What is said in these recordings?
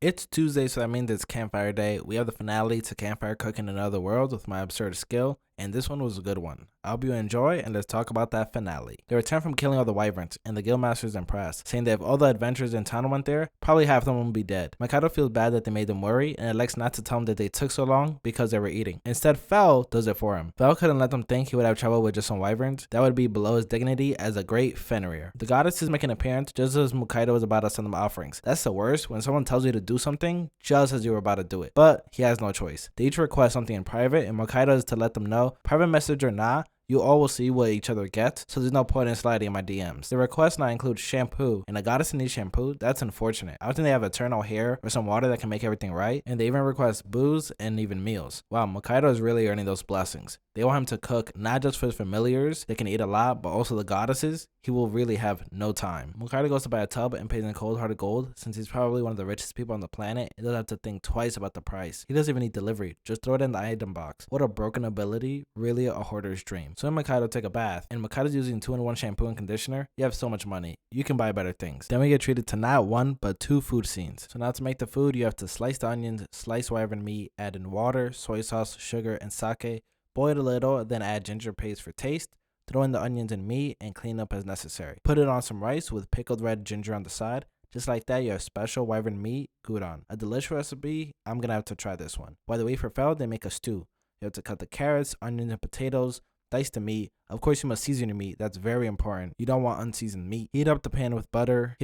It's Tuesday, so that means it's Campfire Day. We have the finale to Campfire Cooking in Another World with my absurd skill, and this one was a good one. I hope you enjoy, and let's talk about that finale. They return from killing all the wyverns, and the guildmaster's impressed, saying that if all the adventurers in town went there, probably half of them will be dead. Mikado feels bad that they made them worry, and elects not to tell them that they took so long because they were eating. Instead, Fel does it for him. Fel couldn't let them think he would have trouble with just some wyverns. That would be below his dignity as a great Fenrir. The goddesses make an appearance just as Mikado is about to send them offerings. That's the worst, when someone tells you to do something just as you were about to do it. But he has no choice. They each request something in private, and Mikado is to let them know, private message or not, you all will see what each other gets, so there's no point in sliding in my DMs. The request now includes shampoo, and a goddess needs shampoo? That's unfortunate. I think they have eternal hair or some water that can make everything right, and they even request booze and even meals. Wow, Mikado is really earning those blessings. They want him to cook not just for his familiars, they can eat a lot, but also the goddesses. He will really have no time. Mikado goes to buy a tub and pays in cold-hearted gold. Since he's probably one of the richest people on the planet, he doesn't have to think twice about the price. He doesn't even need delivery, just throw it in the item box. What a broken ability, really a hoarder's dream. So when Mikado take a bath, and Mikado's using 2-in-1 shampoo and conditioner, you have so much money. You can buy better things. Then we get treated to not one, but 2 food scenes. So now to make the food, you have to slice the onions, slice wyvern meat, add in water, soy sauce, sugar, and sake, boil it a little, then add ginger paste for taste, throw in the onions and meat, and clean up as necessary. Put it on some rice with pickled red ginger on the side. Just like that, you have special wyvern meat gyudon. A delicious recipe. I'm gonna have to try this one. By the way, for Fel, they make a stew. You have to cut the carrots, onions, and potatoes, dice the meat. Of course, you must season your meat. That's very important. You don't want unseasoned meat. Heat up the pan with butter.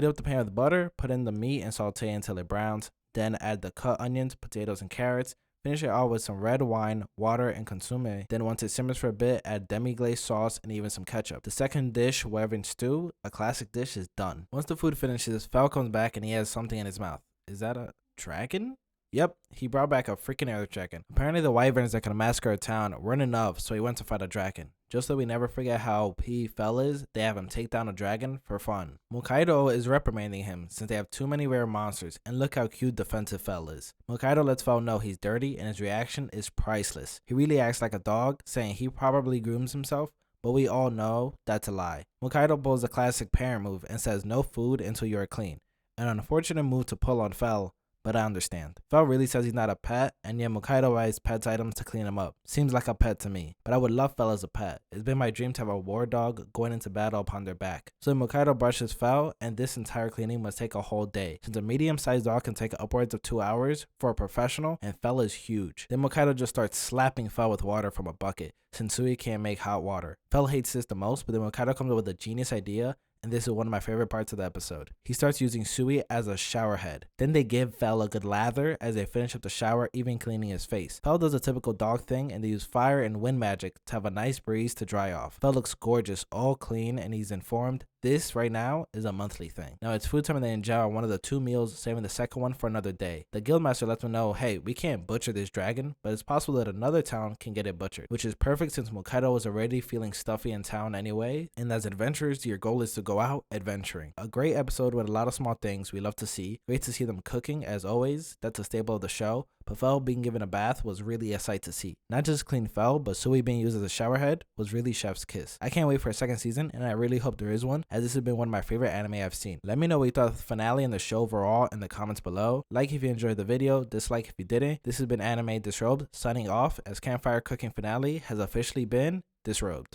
Put in the meat and saute until it browns. Then add the cut onions, potatoes, and carrots. Finish it all with some red wine, water, and consomme. Then once it simmers for a bit, add demi-glaze sauce and even some ketchup. The second dish, wyvern stew, a classic dish, is done. Once the food finishes, Fel comes back and he has something in his mouth. Is that a dragon? Yep, he brought back a freaking air dragon. Apparently the wyverns that can massacre a town weren't enough, so he went to fight a dragon. Just so we never forget how OP Fel is, they have him take down a dragon for fun. Mikado is reprimanding him since they have too many rare monsters, and look how cute defensive Fel is. Mikado lets Fel know he's dirty, and his reaction is priceless. He really acts like a dog, saying he probably grooms himself, but we all know that's a lie. Mikado pulls a classic parent move and says no food until you are clean. An unfortunate move to pull on Fel, but I understand. Fel really says he's not a pet, and yet Mikado buys pet items to clean him up. Seems like a pet to me, but I would love Fel as a pet. It's been my dream to have a war dog going into battle upon their back. So Mikado brushes Fel, and this entire cleaning must take a whole day, since a medium-sized dog can take upwards of 2 hours for a professional, and Fel is huge. Then Mikado just starts slapping Fel with water from a bucket, since Sui can't make hot water. Fel hates this the most, but then Mikado comes up with a genius idea, and this is one of my favorite parts of the episode. He starts using Sui as a shower head. Then they give Fel a good lather as they finish up the shower, even cleaning his face. Fel does a typical dog thing, and they use fire and wind magic to have a nice breeze to dry off. Fel looks gorgeous, all clean, and he's informed this right now is a monthly thing. Now it's food time and they enjoy one of the 2 meals, saving the second one for another day. The guildmaster lets them know, hey, we can't butcher this dragon, but it's possible that another town can get it butchered, which is perfect since Mikado was already feeling stuffy in town anyway, and as adventurers, your goal is to go out adventuring. A great episode with a lot of small things we love to see. Great to see them cooking as always. That's a staple of the show. But Fel being given a bath was really a sight to see. Not just clean Fel, but Sui being used as a shower head was really chef's kiss. I can't wait for a second season, and I really hope there is one, as this has been one of my favorite anime I've seen. Let me know what you thought of the finale and the show overall in the comments below. Like if you enjoyed the video, dislike if you didn't. This has been Anime Disrobed, signing off as Campfire Cooking Finale has officially been disrobed.